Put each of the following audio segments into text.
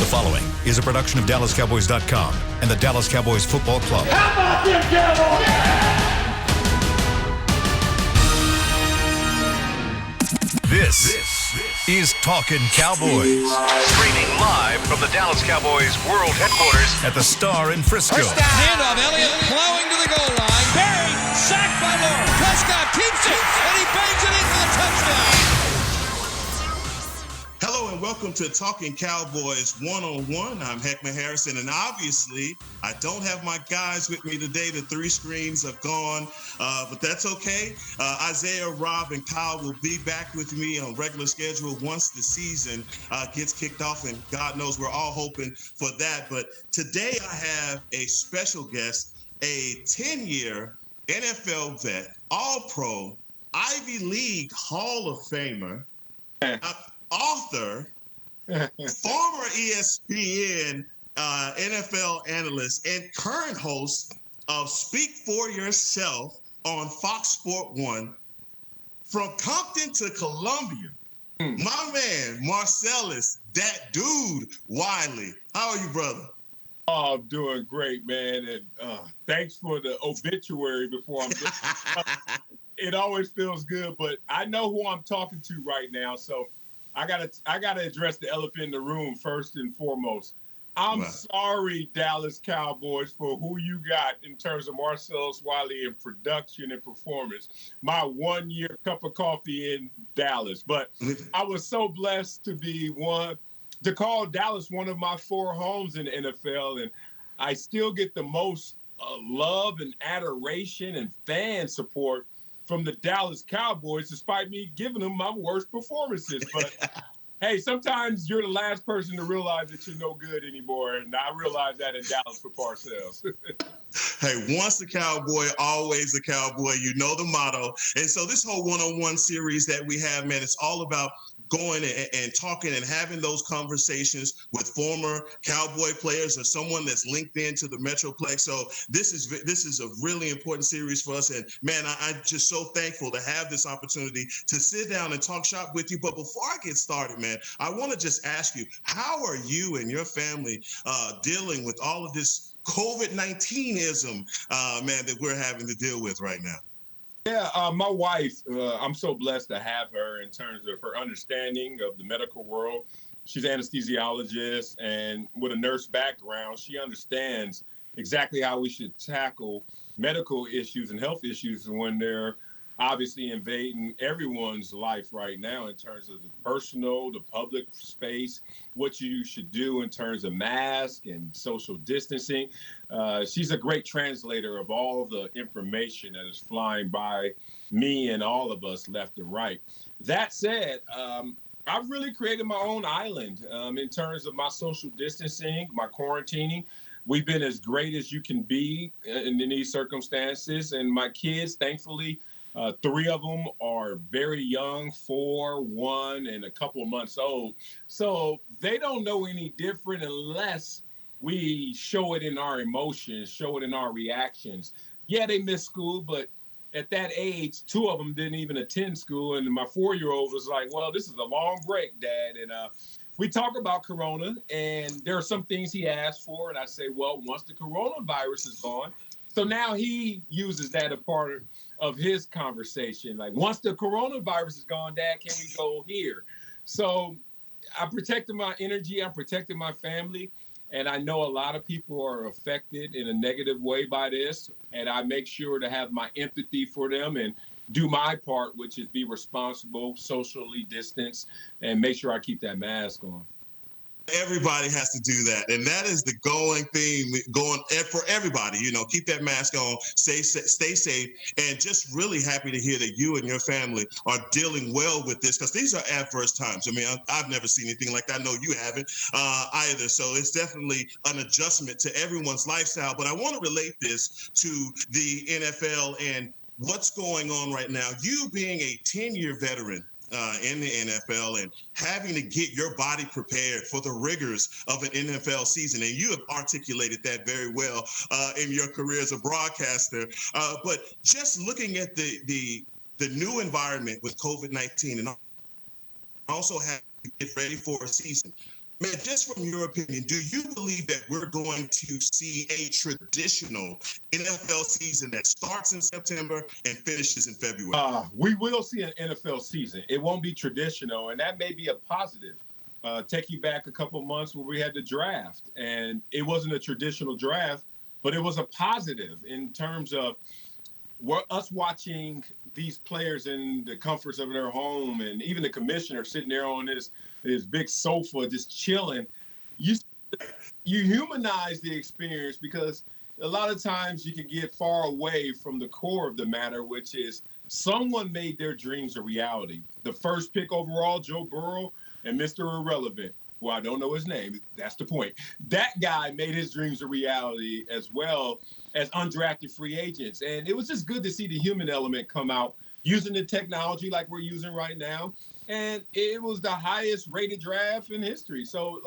following is a production of DallasCowboys.com and the Dallas Cowboys Football Club. How about them Cowboys? This is Talkin Cowboys. Streaming live from the Dallas Cowboys World Headquarters at the Star in Frisco. Handoff, Elliott plowing to the goal line. Barry, sacked by Lawrence. Prescott keeps it, and he bangs it in for the touchdown. Hello and welcome to Talkin Cowboys One-on-One. I'm Hekma Harrison, and obviously I don't have my guys with me today. The three screens are gone, but that's okay. Isaiah, Rob, and Kyle will be back with me on regular schedule once the season gets kicked off, and God knows we're all hoping for that. But today I have a special guest, a 10-year NFL vet, All-Pro, Ivy League Hall of Famer, author, former ESPN NFL analyst, and current host of Speak For Yourself on Fox Sport 1. From Compton to Columbia, my man, Marcellus, that dude, Wiley. How are you, brother? Oh, I'm doing great, man. And thanks for the obituary before I'm it always feels good, but I know who I'm talking to right now, so I gotta address the elephant in the room first and foremost. I'm sorry, Dallas Cowboys, for who you got in terms of Marcellus Wiley in production and performance. My 1 year cup of coffee in Dallas, but I was so blessed to call Dallas one of my four homes in the NFL, and I still get the most love and adoration and fan support from the Dallas Cowboys, despite me giving them my worst performances. But hey, sometimes you're the last person to realize that you're no good anymore, and I realized that in Dallas for Parcells. Hey, once a Cowboy, always a Cowboy. You know the motto. And so this whole one-on-one series that we have, man, it's all about going and talking and having those conversations with former Cowboy players or someone that's linked into the Metroplex. So this is a really important series for us. And man, I'm just so thankful to have this opportunity to sit down and talk shop with you. But before I get started, man, I want to just ask you, how are you and your family dealing with all of this COVID-19-ism, man, that we're having to deal with right now? Yeah, my wife, I'm so blessed to have her in terms of her understanding of the medical world. She's an anesthesiologist, and with a nurse background, she understands exactly how we should tackle medical issues and health issues when they're obviously invading everyone's life right now in terms of the personal, the public space, what you should do in terms of mask and social distancing. She's a great translator of all the information that is flying by me and all of us left and right. That said, I've really created my own island in terms of my social distancing, my quarantining. We've been as great as you can be in these circumstances. And my kids, thankfully, three of them are very young, 4, 1, and a couple of months old. So they don't know any different unless we show it in our emotions, show it in our reactions. Yeah, they missed school, but at that age, 2 of them didn't even attend school. And my 4-year-old was like, well, this is a long break, Dad. And we talk about Corona, and there are some things he asked for. And I say, well, once the coronavirus is gone. So now he uses that as part of his conversation. Like, once the coronavirus is gone, Dad, can we go here? So I protected my energy. I protected my family. And I know a lot of people are affected in a negative way by this. And I make sure to have my empathy for them and do my part, which is be responsible, socially distance, and make sure I keep that mask on. Everybody has to do that. And that is the going theme going for everybody. You know, keep that mask on, stay safe, and just really happy to hear that you and your family are dealing well with this, because these are adverse times. I mean, I've never seen anything like that. I know you haven't either. So it's definitely an adjustment to everyone's lifestyle. But I want to relate this to the NFL and what's going on right now. You being a 10-year veteran in the NFL and having to get your body prepared for the rigors of an NFL season. And you have articulated that very well in your career as a broadcaster. But just looking at the new environment with COVID-19 and also having to get ready for a season, Man, just from your opinion, do you believe that we're going to see a traditional NFL season that starts in September and finishes in February? We will see an NFL season. It won't be traditional, and that may be a positive. Take you back a couple months where we had the draft, and it wasn't a traditional draft, but it was a positive in terms of us watching these players in the comforts of their home, and even the commissioner sitting there on his big sofa just chilling. You humanize the experience, because a lot of times you can get far away from the core of the matter, which is someone made their dreams a reality. The first pick overall, Joe Burrow, and Mr. Irrelevant, who I don't know his name, that's the point. That guy made his dreams a reality, as well as undrafted free agents. And it was just good to see the human element come out using the technology like we're using right now. And it was the highest rated draft in history. So,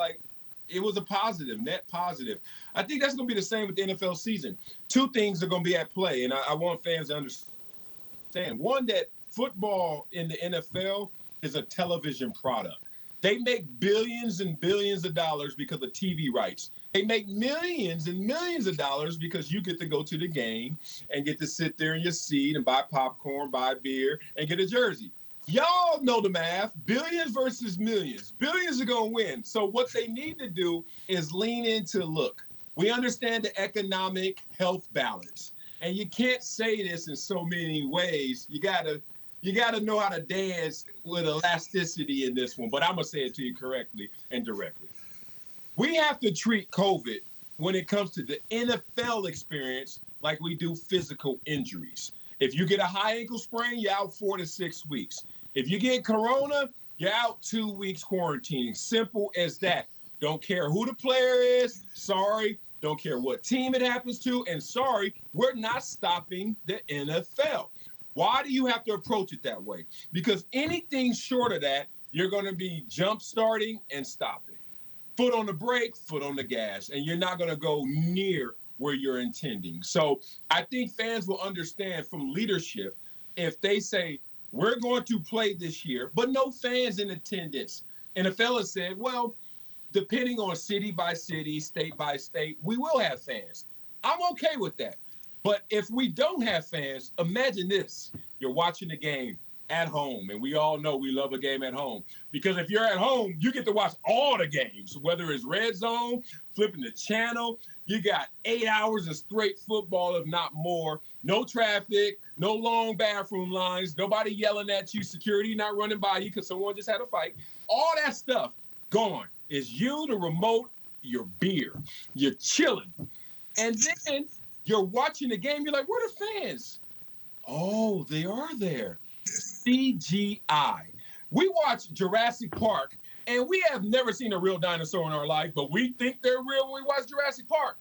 it was a positive, net positive. I think that's going to be the same with the NFL season. Two things are going to be at play, and I want fans to understand. One, that football in the NFL is a television product. They make billions and billions of dollars because of TV rights. They make millions and millions of dollars because you get to go to the game and get to sit there in your seat and buy popcorn, buy beer, and get a jersey. Y'all know the math. Billions versus millions. Billions are going to win. So what they need to do is lean into, look, we understand the economic health balance. And you can't say this in so many ways. You got to know how to dance with elasticity in this one. But I'm going to say it to you correctly and directly. We have to treat COVID when it comes to the NFL experience like we do physical injuries. If you get a high ankle sprain, you're out 4 to 6 weeks. If you get corona, you're out 2 weeks quarantining. Simple as that. Don't care who the player is. Sorry. Don't care what team it happens to. And sorry, we're not stopping the NFL. Why do you have to approach it that way? Because anything short of that, you're going to be jump starting and stopping. Foot on the brake, foot on the gas. And you're not going to go near where you're intending. So I think fans will understand from leadership if they say, we're going to play this year, but no fans in attendance. And the fella said, well, depending on city by city, state by state, we will have fans. I'm okay with that. But if we don't have fans, imagine this. You're watching the game at home, and we all know we love a game at home. Because if you're at home, you get to watch all the games, whether it's red zone, flipping the channel. You got 8 hours of straight football, if not more. No traffic, no long bathroom lines, nobody yelling at you, security not running by you because someone just had a fight. All that stuff gone. It's you, the remote, your beer. You're chilling. And then you're watching the game. You're like, where are the fans? Oh, they are there. CGI. We watch Jurassic Park, and we have never seen a real dinosaur in our life, but we think they're real when we watch Jurassic Park.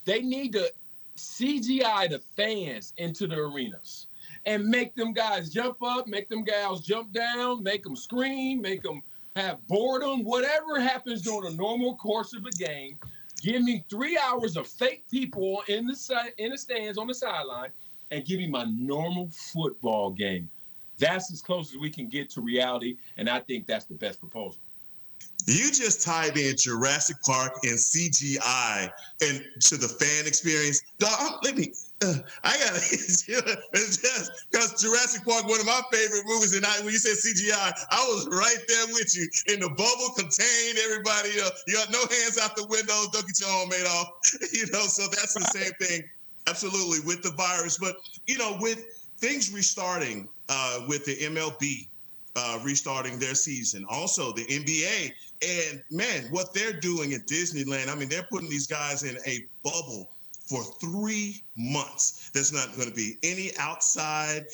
They need to CGI the fans into the arenas and make them guys jump up, make them gals jump down, make them scream, make them have boredom, whatever happens during a normal course of a game. Give me 3 hours of fake people in the stands on the sideline, and give me my normal football game. That's as close as we can get to reality, and I think that's the best proposal. You just tied in Jurassic Park and CGI and to the fan experience. I gotta just because Jurassic Park, one of my favorite movies, and when you said CGI, I was right there with you. In the bubble, contained everybody. You got no hands out the window. Don't get your arm made off. So that's the same thing. Absolutely with the virus, but with things restarting, with the MLB restarting their season, also the NBA. And, man, what they're doing at Disneyland, I mean, they're putting these guys in a bubble for 3 months. There's not going to be any outside,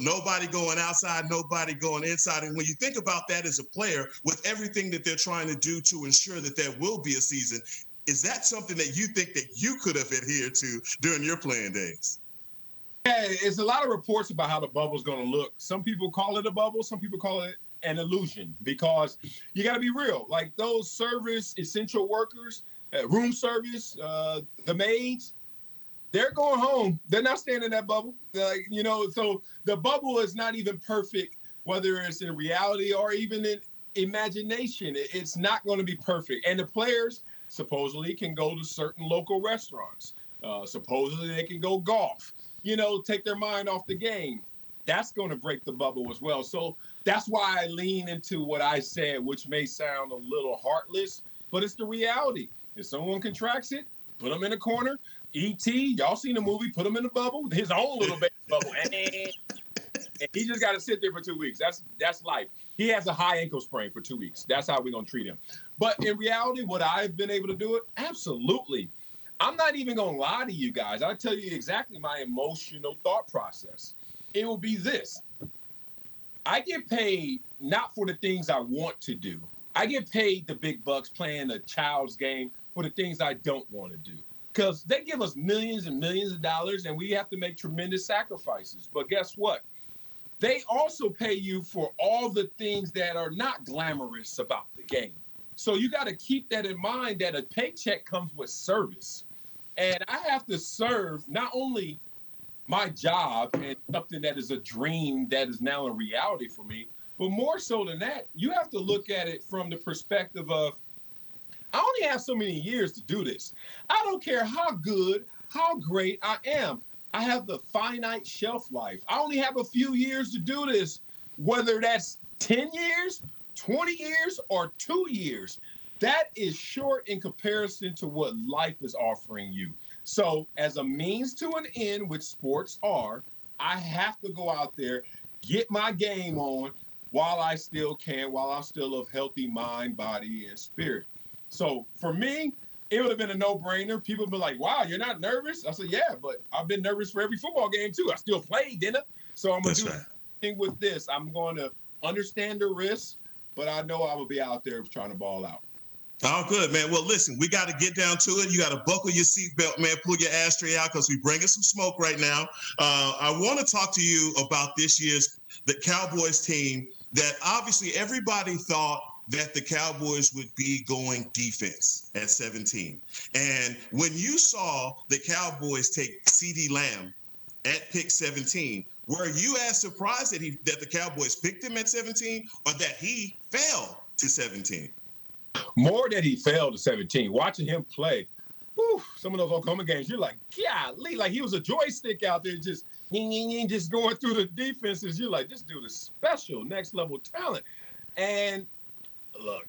nobody going outside, nobody going inside. And when you think about that as a player, with everything that they're trying to do to ensure that there will be a season, is that something that you think that you could have adhered to during your playing days? Yeah, it's a lot of reports about how the bubble's going to look. Some people call it a bubble. Some people call it an illusion, because you got to be real. Like those service essential workers, room service, the maids, they're going home. They're not staying in that bubble. So the bubble is not even perfect, whether it's in reality or even imagination. It's not going to be perfect. And the players supposedly can go to certain local restaurants. Supposedly they can go golf, take their mind off the game. That's going to break the bubble as well. So that's why I lean into what I said, which may sound a little heartless, but it's the reality. If someone contracts it, put them in a corner. E.T., y'all seen the movie, put him in a bubble, his own little baby bubble. And he just got to sit there for 2 weeks. That's life. He has a high ankle sprain for 2 weeks. That's how we're going to treat him. But in reality, would I have been able to do it? Absolutely. I'm not even going to lie to you guys. I'll tell you exactly my emotional thought process. It will be this. I get paid not for the things I want to do. I get paid the big bucks playing a child's game for the things I don't want to do. Because they give us millions and millions of dollars, and we have to make tremendous sacrifices. But guess what? They also pay you for all the things that are not glamorous about the game. So you got to keep that in mind, that a paycheck comes with service. And I have to serve not only my job and something that is a dream that is now a reality for me, but more so than that, you have to look at it from the perspective of, I only have so many years to do this. I don't care how good, how great I am. I have the finite shelf life. I only have a few years to do this, whether that's 10 years, 20 years, or 2 years. That is short in comparison to what life is offering you. So as a means to an end, which sports are, I have to go out there, get my game on while I still can, while I'm still of healthy mind, body, and spirit. So for me, it would have been a no-brainer. People would be like, wow, you're not nervous? I said, yeah, but I've been nervous for every football game too. I still played, didn't I? So I'm going to do the thing with this. I'm going to understand the risks, but I know I will be out there trying to ball out. Oh, good, man. Well, listen, we got to get down to it. You got to buckle your seatbelt, man. Pull your ashtray out because we're bringing some smoke right now. I want to talk to you about this year's the Cowboys team that obviously everybody thought that the Cowboys would be going defense at 17. And when you saw the Cowboys take CeeDee Lamb at pick 17, were you as surprised that the Cowboys picked him at 17 or that he fell to 17? More that he fell to 17. Watching him play, some of those Oklahoma games, you're like, golly, like he was a joystick out there just going through the defenses. You're like, this dude is special, next level talent. And look,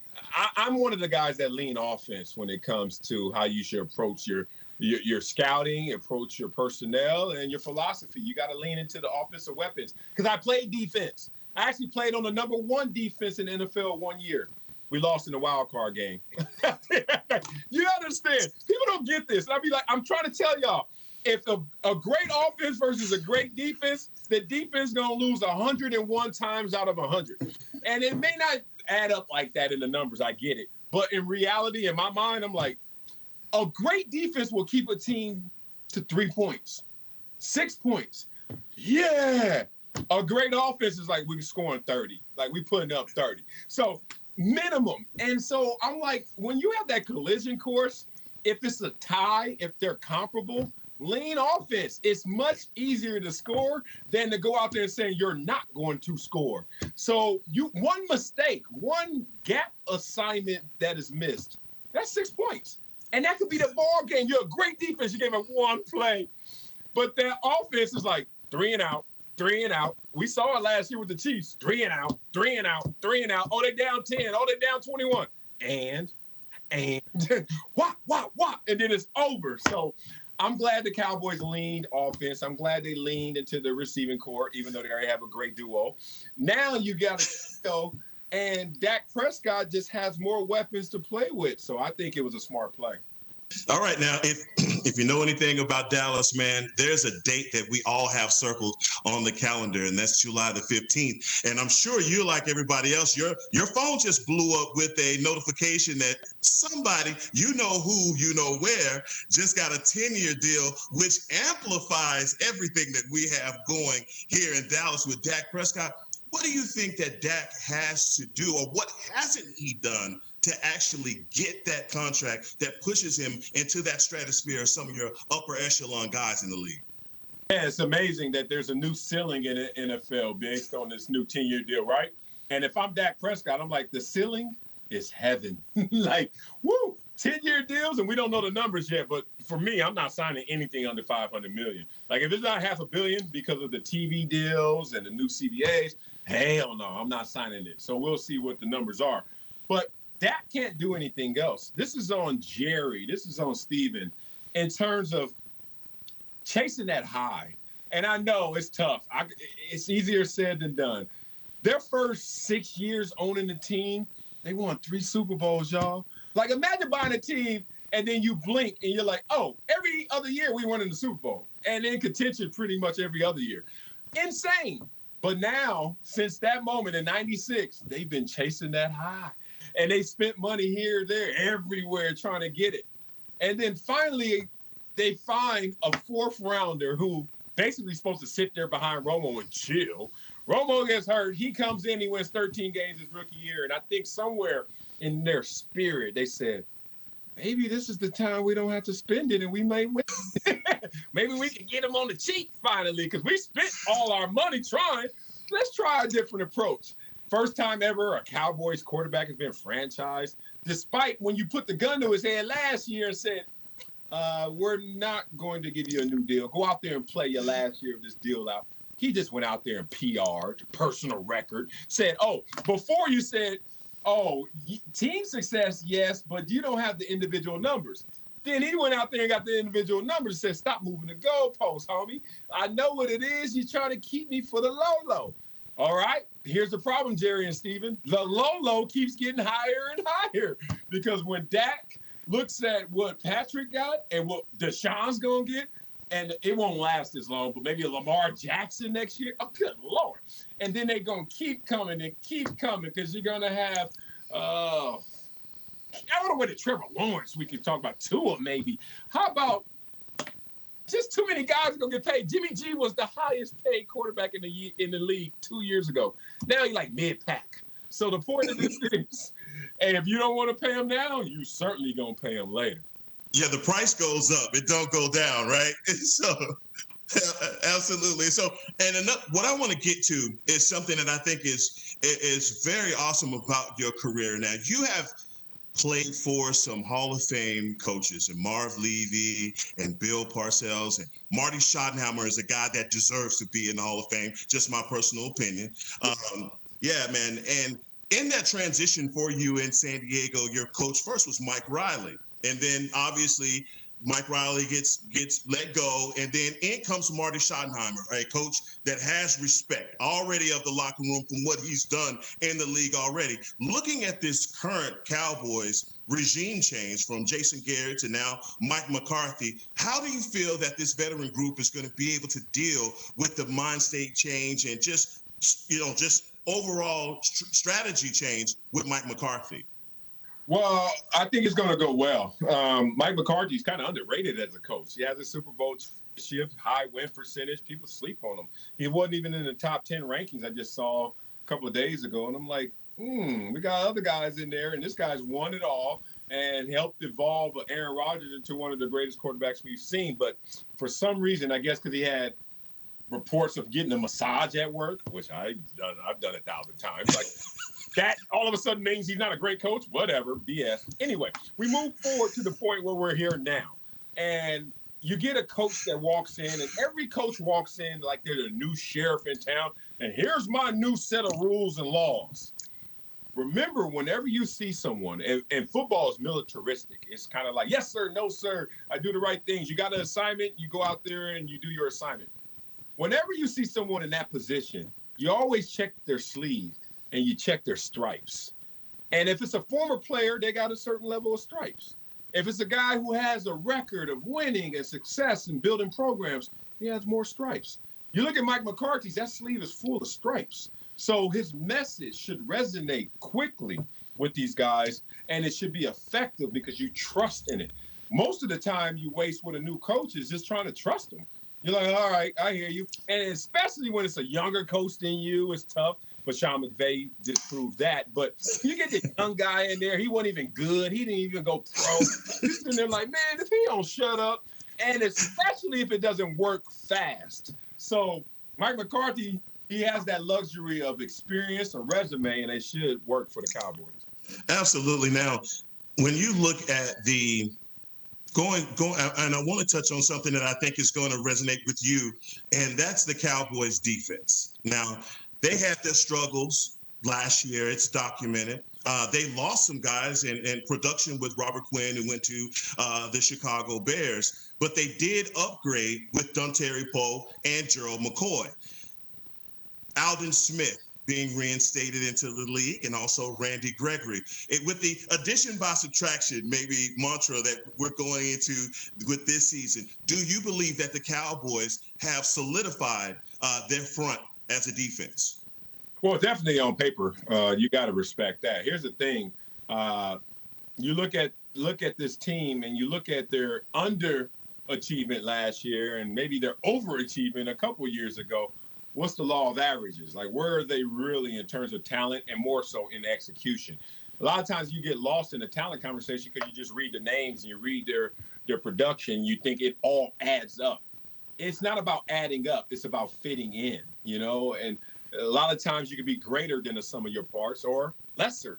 I'm one of the guys that lean offense when it comes to how you should approach your scouting, approach your personnel, and your philosophy. You got to lean into the offensive weapons. Because I played defense. I actually played on the number one defense in the NFL 1 year. We lost in the wild card game. You understand? People don't get this. I'll be like, I'm trying to tell y'all, if a great offense versus a great defense, the defense is going to lose 101 times out of 100. And it may not add up like that in the numbers. I get it. But in reality, in my mind, I'm like, a great defense will keep a team to 3 points, 6 points. Yeah. A great offense is like, we're scoring 30. Like, we putting up 30. So, minimum. And so I'm like, when you have that collision course, if it's a tie, if they're comparable, lean offense. It's much easier to score than to go out there and say you're not going to score. So one mistake, one gap assignment that is missed, that's 6 points. And that could be the ball game. You're a great defense. You gave up one play. But their offense is like 3 and out. 3 and out. We saw it last year with the Chiefs. 3 and out, 3 and out, 3 and out. Oh, they down 10. Oh, they down 21. And what? And then it's over. So I'm glad the Cowboys leaned offense. I'm glad they leaned into the receiving core, even though they already have a great duo. Now you got to go, and Dak Prescott just has more weapons to play with. So I think it was a smart play. All right, now, if you know anything about Dallas, man, there's a date that we all have circled on the calendar, and that's July the 15th. And I'm sure you're like everybody else. Your phone just blew up with a notification that somebody, you know who, you know where, just got a 10-year deal, which amplifies everything that we have going here in Dallas with Dak Prescott. What do you think that Dak has to do, or what hasn't he done to actually get that contract that pushes him into that stratosphere of some of your upper echelon guys in the league? Yeah, it's amazing that there's a new ceiling in the NFL based on this new 10-year deal, right? And if I'm Dak Prescott, I'm like, the ceiling is heaven. Like, woo, 10-year deals, and we don't know the numbers yet. But for me, I'm not signing anything under $500 million. Like, if it's not $500 million because of the TV deals and the new CBAs, hell no, I'm not signing it. So we'll see what the numbers are. But Dak can't do anything else. This is on Jerry. This is on Steven in terms of chasing that high. And I know it's tough. It's easier said than done. Their first 6 years owning the team, they won 3 Super Bowls, y'all. Like, imagine buying a team and then you blink and you're like, oh, every other year we won in the Super Bowl. And in contention pretty much every other year. Insane. But now, since that moment in 96, they've been chasing that high. And they spent money here, there, everywhere trying to get it. And then finally, they find a 4th rounder who basically supposed to sit there behind Romo and chill. Romo gets hurt. He comes in. He wins 13 games his rookie year. And I think somewhere in their spirit, they said, maybe this is the time we don't have to spend it and we may win. Maybe we can get him on the cheap finally because we spent all our money trying. Let's try a different approach. First time ever a Cowboys quarterback has been franchised, despite when you put the gun to his head last year and said, we're not going to give you a new deal. Go out there and play your last year of this deal out. He just went out there and PR'd, personal record, said, oh, before you said, oh, team success, yes, but you don't have the individual numbers. Then he went out there and got the individual numbers and said, stop moving the goalposts, homie. I know what it is. You're trying to keep me for the low. All right, here's the problem, Jerry and Steven. The low keeps getting higher and higher because when Dak looks at what Patrick got and what Deshaun's going to get, and it won't last as long, but maybe a Lamar Jackson next year. Oh, good Lord. And then they're going to keep coming because you're going to have, I don't know whether Trevor Lawrence, we could talk about Tua maybe. How about just too many guys are going to get paid? Jimmy G was the highest paid quarterback in the league 2 years ago. Now he's like mid-pack. So the point of this is, and if you don't want to pay him now, you certainly going to pay him later. Yeah, the price goes up. It don't go down, right? So, absolutely. So, and what I want to get to is something that I think is very awesome about your career. Now, you have played for some Hall of Fame coaches, and Marv Levy and Bill Parcells, and Marty Schottenheimer is a guy that deserves to be in the Hall of Fame, just my personal opinion. Yeah, man. And in that transition for you in San Diego, your coach first was Mike Riley. And then obviously Mike Riley gets let go, and then in comes Marty Schottenheimer, a coach that has respect already of the locker room from what he's done in the league already. Looking at this current Cowboys regime change from Jason Garrett to now Mike McCarthy, how do you feel that this veteran group is going to be able to deal with the mind state change and just overall strategy change with Mike McCarthy? Well, I think it's going to go well. Mike McCarthy's kind of underrated as a coach. He has a Super Bowl shift, high win percentage. People sleep on him. He wasn't even in the top 10 rankings I just saw a couple of days ago. And I'm like, we got other guys in there, and this guy's won it all and helped evolve Aaron Rodgers into one of the greatest quarterbacks we've seen. But for some reason, I guess because he had reports of getting a massage at work, which I've done 1,000 times. Like, that all of a sudden means he's not a great coach. Whatever, BS. Anyway, we move forward to the point where we're here now. And you get a coach that walks in, and every coach walks in like they're the new sheriff in town. And here's my new set of rules and laws. Remember, whenever you see someone, and football is militaristic. It's kind of like, yes, sir, no, sir. I do the right things. You got an assignment, you go out there and you do your assignment. Whenever you see someone in that position, you always check their sleeve. And you check their stripes. And if it's a former player, they got a certain level of stripes. If it's a guy who has a record of winning and success and building programs, he has more stripes. You look at Mike McCarthy's, that sleeve is full of stripes. So his message should resonate quickly with these guys, and it should be effective because you trust in it. Most of the time you waste with a new coach is just trying to trust them. You're like, all right, I hear you. And especially when it's a younger coach than you, it's tough. But Sean McVay disproved that. But you get the young guy in there, he wasn't even good. He didn't even go pro. He's sitting there like, man, if he don't shut up, and especially if it doesn't work fast. So Mike McCarthy, he has that luxury of experience, a resume, and it should work for the Cowboys. Absolutely. Now, when you look at the going, and I want to touch on something that I think is going to resonate with you, and that's the Cowboys defense. Now, they had their struggles last year. It's documented. They lost some guys in production with Robert Quinn, who went to the Chicago Bears, but they did upgrade with Dontari Poe and Gerald McCoy. Aldon Smith being reinstated into the league, and also Randy Gregory. With the addition by subtraction, maybe mantra that we're going into with this season, do you believe that the Cowboys have solidified their front as a defense? Well, definitely on paper, you got to respect that. Here's the thing: you look at this team, and you look at their underachievement last year, and maybe their overachievement a couple years ago. What's the law of averages? Like, where are they really in terms of talent, and more so in execution? A lot of times you get lost in the talent conversation because you just read the names and you read their production. You think it all adds up. It's not about adding up. It's about fitting in, and a lot of times you can be greater than the sum of your parts or lesser.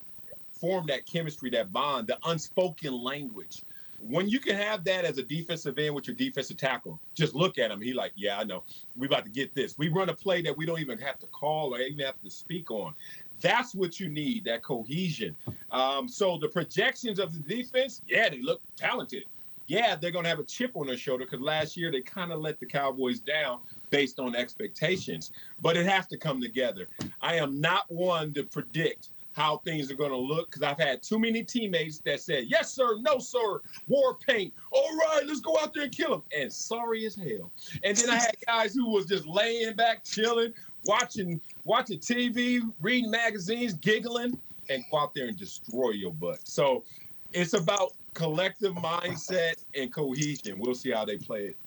Form that chemistry, that bond, the unspoken language. When you can have that as a defensive end with your defensive tackle, just look at him. He like, yeah, I know. We about to get this. We run a play that we don't even have to call or even have to speak on. That's what you need, that cohesion. So the projections of the defense, yeah, they look talented. Yeah, they're going to have a chip on their shoulder because last year they kind of let the Cowboys down based on expectations. But it has to come together. I am not one to predict how things are going to look because I've had too many teammates that said, yes, sir, no, sir, war paint. All right, let's go out there and kill them. And sorry as hell. And then I had guys who was just laying back, chilling, watching TV, reading magazines, giggling, and go out there and destroy your butt. So it's about collective mindset and cohesion. We'll see how they play it.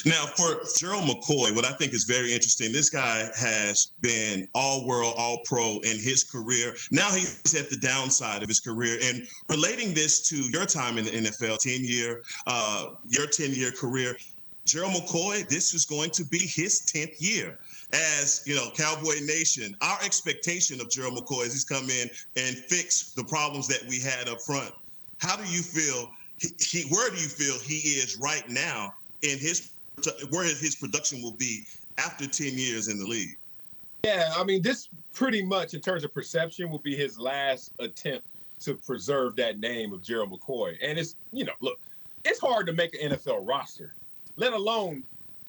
Now, for Gerald McCoy, what I think is very interesting, this guy has been all-world, all-pro in his career. Now he's at the downside of his career. And relating this to your time in the NFL, your 10-year career, Gerald McCoy, this is going to be his 10th year. As, Cowboy Nation, our expectation of Gerald McCoy is he's come in and fixed the problems that we had up front. How do you feel, where do you feel he is right now in where his production will be after 10 years in the league? Yeah, I mean, this pretty much, in terms of perception, will be his last attempt to preserve that name of Gerald McCoy. And it's, look, it's hard to make an NFL roster, let alone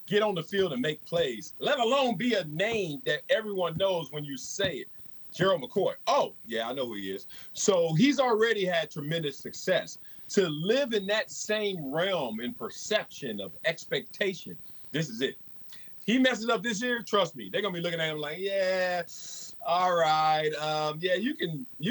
get on the field and make plays, let alone be a name that everyone knows when you say it. Gerald McCoy. Oh, yeah, I know who he is. So he's already had tremendous success. To live in that same realm in perception of expectation, this is it. He messes up this year, trust me, they're gonna be looking at him like, yeah, all right, yeah, you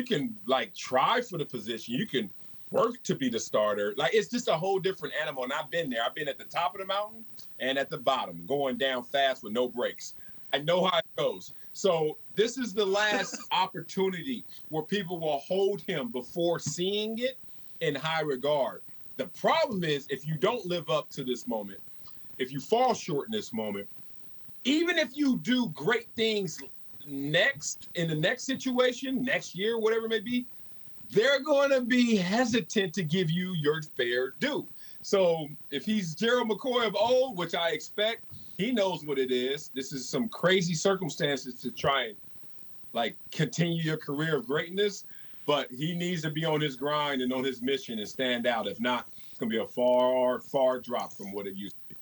can like try for the position, you can work to be the starter. Like, it's just a whole different animal. And I've been there. I've been at the top of the mountain and at the bottom, going down fast with no brakes. I know how it goes. So this is the last opportunity where people will hold him before seeing it in high regard. The problem is, if you don't live up to this moment, if you fall short in this moment, even if you do great things next, in the next situation, next year, whatever it may be, they're going to be hesitant to give you your fair due. So if he's Gerald McCoy of old, which I expect, he knows what it is. This is some crazy circumstances to try and like continue your career of greatness, but he needs to be on his grind and on his mission and stand out. If not, it's going to be a far, far drop from what it used to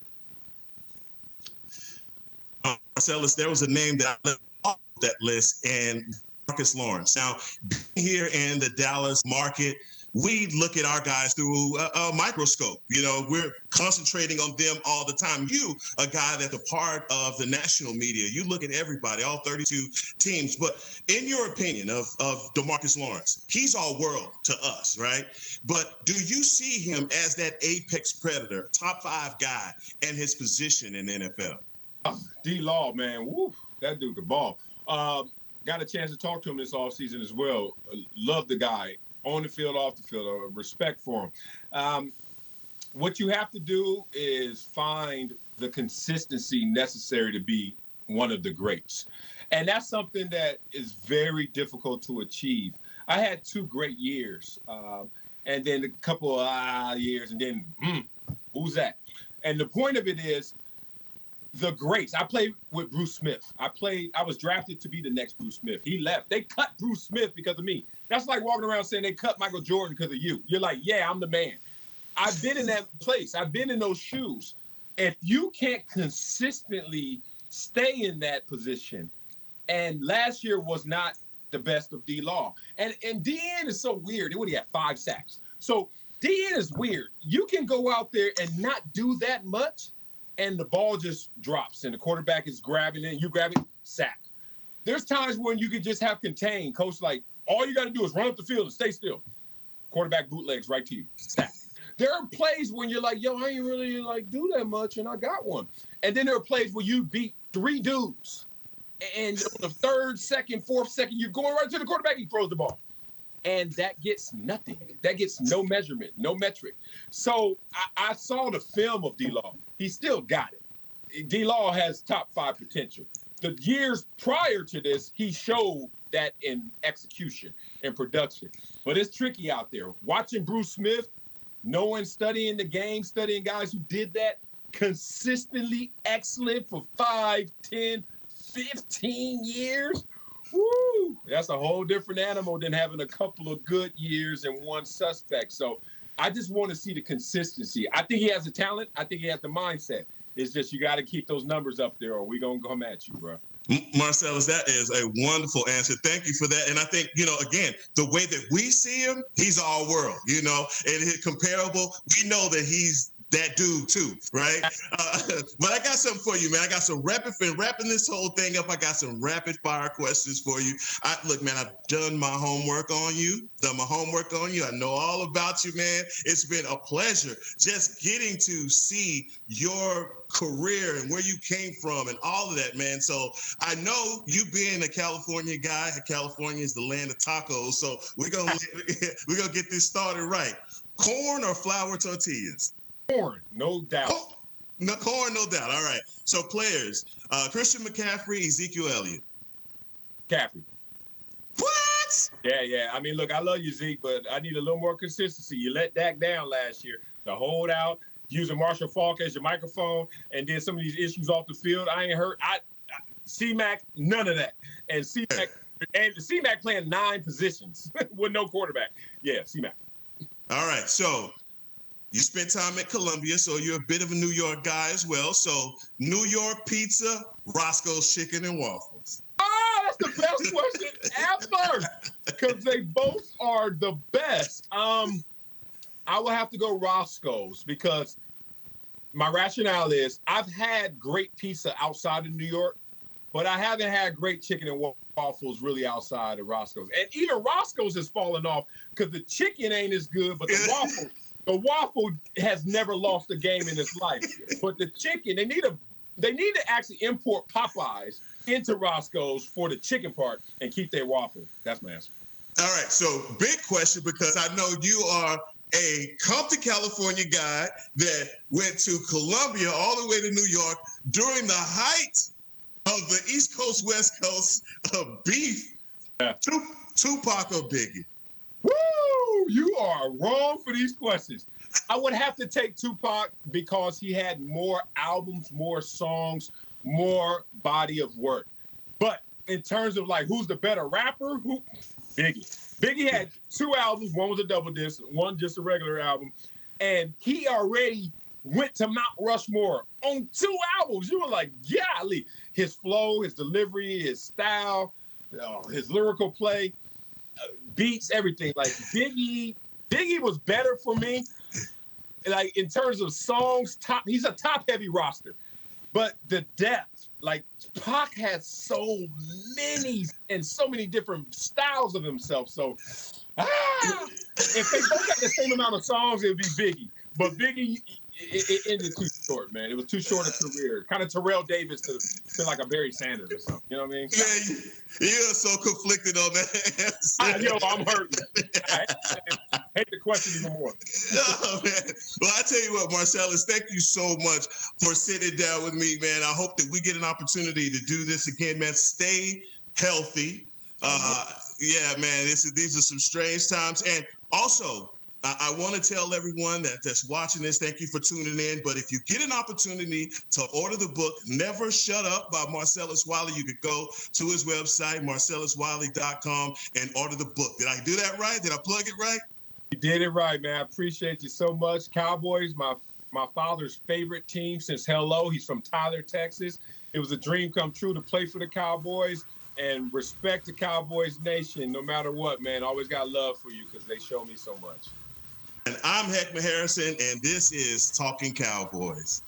be. Marcellus, there was a name that I left off that list, and Demarcus Lawrence. Now, here in the Dallas market, we look at our guys through a microscope. We're concentrating on them all the time. You, a guy that's a part of the national media, you look at everybody, all 32 teams. But in your opinion of Demarcus Lawrence, he's all world to us, right? But do you see him as that apex predator, top 5 guy in his position in the NFL? D-Law, man, woo, that dude, the ball. Got a chance to talk to him this offseason as well. Love the guy. On the field, off the field, respect for him. What you have to do is find the consistency necessary to be one of the greats. And that's something that is very difficult to achieve. I had 2 great years, and then a couple of years, and then, who's that? And the point of it is, the greats. I played with Bruce Smith. I was drafted to be the next Bruce Smith. He left. They cut Bruce Smith because of me. That's like walking around saying they cut Michael Jordan because of you. You're like, yeah, I'm the man. I've been in that place. I've been in those shoes. If you can't consistently stay in that position, and last year was not the best of D-Law. And D-N is so weird. What, he had 5 sacks. So D-N is weird. You can go out there and not do that much, and the ball just drops, and the quarterback is grabbing it, and you grab it, sack. There's times when you can just have contained. Coach, like, all you got to do is run up the field and stay still. Quarterback bootlegs right to you, sack. There are plays when you're like, yo, I ain't really, like, do that much, and I got one. And then there are plays where you beat 3 dudes, and on the 3rd, 2nd, 4th, 2nd, you're going right to the quarterback, he throws the ball. And that gets nothing. That gets no measurement, no metric. So I saw the film of D-Law. He still got it. D-Law has top 5 potential. The years prior to this, he showed that in execution and production. But it's tricky out there. Watching Bruce Smith, knowing, studying the game, studying guys who did that, consistently excellent for 5, 10, 15 years. Woo! That's a whole different animal than having a couple of good years and one suspect. So I just want to see the consistency. I think he has the talent. I think he has the mindset. It's just you got to keep those numbers up there or we're going to come at you, bro. Marcellus, that is a wonderful answer. Thank you for that. And I think, again, the way that we see him, he's all world, and his comparable, we know that he's that dude too, right? But I got something for you, man. I got some wrapping this whole thing up. I got some rapid fire questions for you. Look, man, I've done my homework on you. I know all about you, man. It's been a pleasure just getting to see your career and where you came from and all of that, man. So I know you being a California guy, California is the land of tacos. So we're gonna get this started right. Corn or flour tortillas? Corn, no doubt. Oh, no, corn, no doubt. All right. So players, Christian McCaffrey, Ezekiel Elliott. McCaffrey. What? Yeah. I mean, look, I love you, Zeke, but I need a little more consistency. You let Dak down last year. The holdout, using Marshall Faulk as your microphone, and then some of these issues off the field. I ain't heard. C-Mac, none of that. And C-Mac playing 9 positions with no quarterback. Yeah, C-Mac. All right. So you spent time at Columbia, so you're a bit of a New York guy as well. So New York pizza, Roscoe's Chicken and Waffles. Oh, that's the best question ever, because they both are the best. I will have to go Roscoe's because my rationale is I've had great pizza outside of New York, but I haven't had great chicken and waffles really outside of Roscoe's. And even Roscoe's has fallen off because the chicken ain't as good, but the waffle has never lost a game in its life. But the chicken, they need to actually import Popeyes into Roscoe's for the chicken part and keep their waffle. That's my answer. All right. So big question, because I know you are a Compton, California guy that went to Columbia all the way to New York during the height of the East Coast, West Coast beef. Yeah. Tupac or Biggie? Woo! You are wrong for these questions. I would have to take Tupac because he had more albums, more songs, more body of work. But in terms of like who's the better rapper, Biggie. Biggie had 2 albums. One was a double disc, one just a regular album. And he already went to Mount Rushmore on 2 albums. You were like, golly. His flow, his delivery, his style, his lyrical play, beats, everything. Like Biggie was better for me. Like in terms of songs, he's a top-heavy roster. But the depth, like Pac has so many and so many different styles of himself. So if they both had the same amount of songs, it would be Biggie. But Biggie, it ended too. short, man. It was too short a career. Kind of Terrell Davis to feel like a Barry Sanders or something. You know what I mean? Yeah, you're so conflicted on that. Yo, I'm hurting. I hate the question even more. No, man. Well, I tell you what, Marcellus, thank you so much for sitting down with me, man. I hope that we get an opportunity to do this again, man. Stay healthy. Yeah, man, these are some strange times. And also, I want to tell everyone that's watching this, thank you for tuning in. But if you get an opportunity to order the book, Never Shut Up by Marcellus Wiley, you could go to his website, marcelluswiley.com, and order the book. Did I do that right? Did I plug it right? You did it right, man. I appreciate you so much. Cowboys, my father's favorite team since hello. He's from Tyler, Texas. It was a dream come true to play for the Cowboys. And respect the Cowboys Nation, no matter what, man. Always got love for you because they show me so much. And I'm Hekma Harrison, and this is Talkin Cowboys.